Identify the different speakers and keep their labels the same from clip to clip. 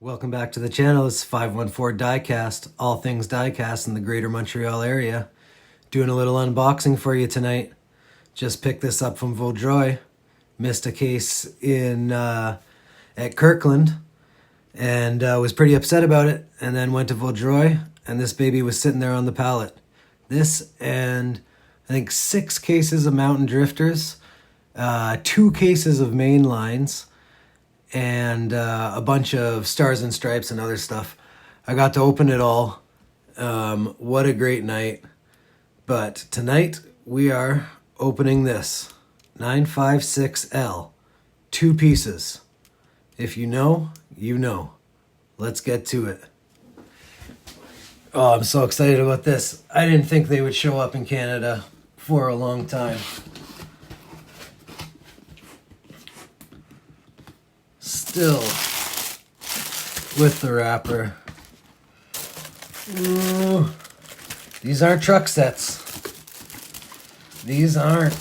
Speaker 1: Welcome back to the channel. This is 514 Diecast, all things diecast in the greater Montreal area. Doing a little unboxing for you tonight. Just picked this up from Vaudreuil. Missed a case at Kirkland and was pretty upset about it, and then went to Vaudreuil and this baby was sitting there on the pallet. This and I think 6 cases of Mountain Drifters, 2 cases of main lines, and a bunch of Stars and Stripes and other stuff. I got to open it all. What a great night. But tonight we are opening this 956L, 2 pieces. If you know, you know. Let's get to it. Oh, I'm so excited about this. I didn't think they would show up in Canada for a long time. Still with the wrapper. Ooh, these aren't truck sets. These aren't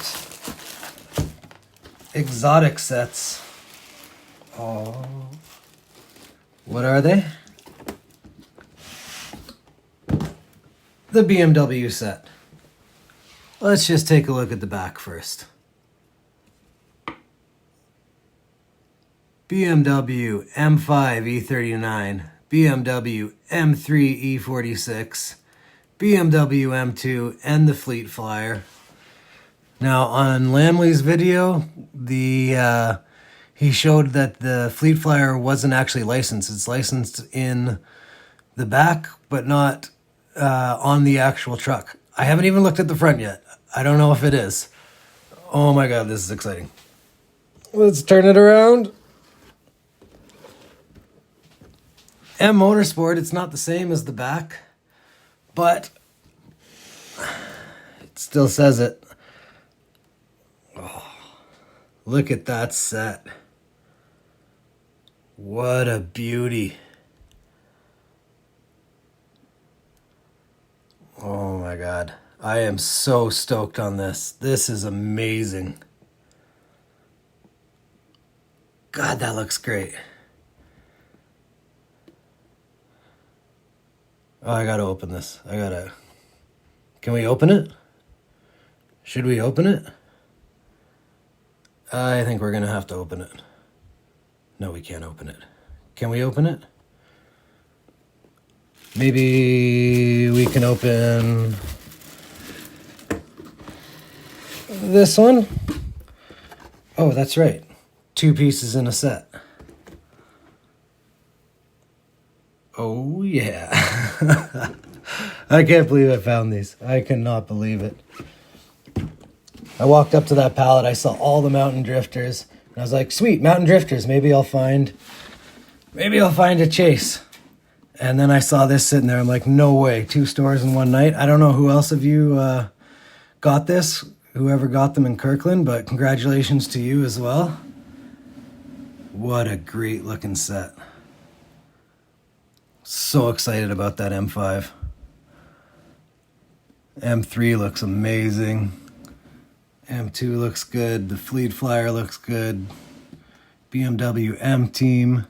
Speaker 1: exotic sets. Oh, what are they? The BMW set. Let's just take a look at the back first. Bmw M5 E39, Bmw M3 E46, Bmw M2, and the Fleet Flyer. Now on Lamley's video, he showed that the Fleet Flyer wasn't actually licensed. It's licensed in the back, but not on the actual truck. I haven't even looked at the front yet. I don't know if it is. Oh my God, this is exciting. Let's turn it around. M Motorsport, it's not the same as the back, but it still says it. Oh, look at that set. What a beauty. Oh my God. I am so stoked on this. This is amazing. God, that looks great. Oh, I gotta open this. Can we open it? Should we open it? I think we're gonna have to open it. No, we can't open it. Can we open it? Maybe we can open this one. Oh, that's right. 2 pieces in a set. Oh yeah. I can't believe I found these. I cannot believe it. I walked up to that pallet, I saw all the Mountain Drifters, and I was like, sweet, Mountain Drifters, maybe I'll find a chase. And then I saw this sitting there, I'm like, no way, 2 stores in one night. I don't know who else of you got this, whoever got them in Kirkland, but congratulations to you as well. What a great looking set. So excited about that M5. M3 looks amazing. M2 looks good. The Fleet Flyer looks good. BMW M Team.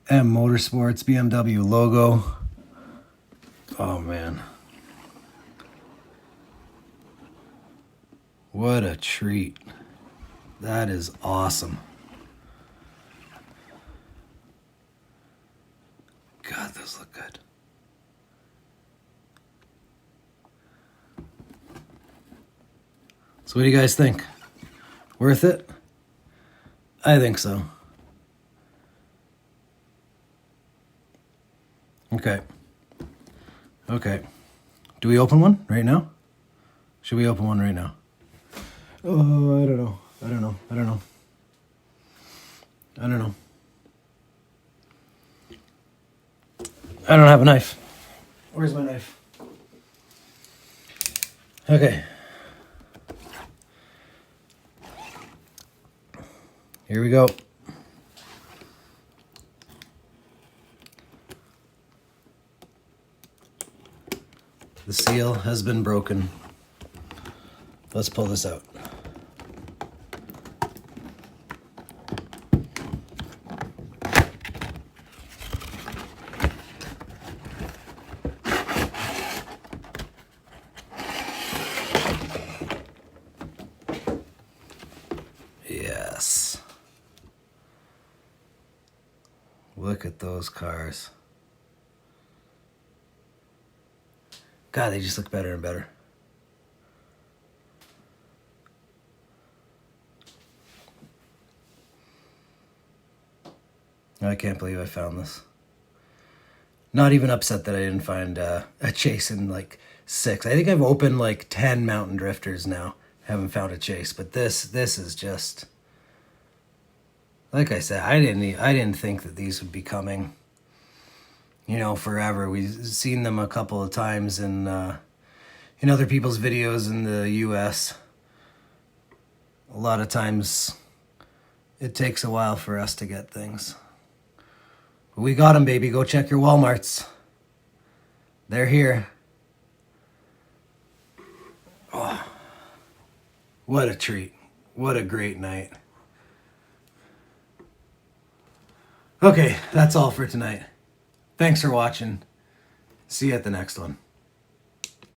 Speaker 1: M Motorsports. BMW logo. Oh man. What a treat. That is awesome. God, those look good. So what do you guys think? Worth it? I think so. Okay. Okay. Do we open one right now? Should we open one right now? Oh, I don't know. I don't know. I don't have a knife. Where's my knife? Okay. Here we go. The seal has been broken. Let's pull this out. this. Look at those cars. God, they just look better and better. I can't believe I found this. Not even upset that I didn't find a chase in like 6. I think I've opened like 10 Mountain Drifters now. Haven't found a chase, but this is just, like I said, I didn't think that these would be coming, you know, forever. We've seen them a couple of times in other people's videos in the US. A lot of times it takes a while for us to get things. But we got them, baby. Go check your Walmarts. They're here. Oh, what a treat. What a great night. Okay, that's all for tonight. Thanks for watching. See you at the next one.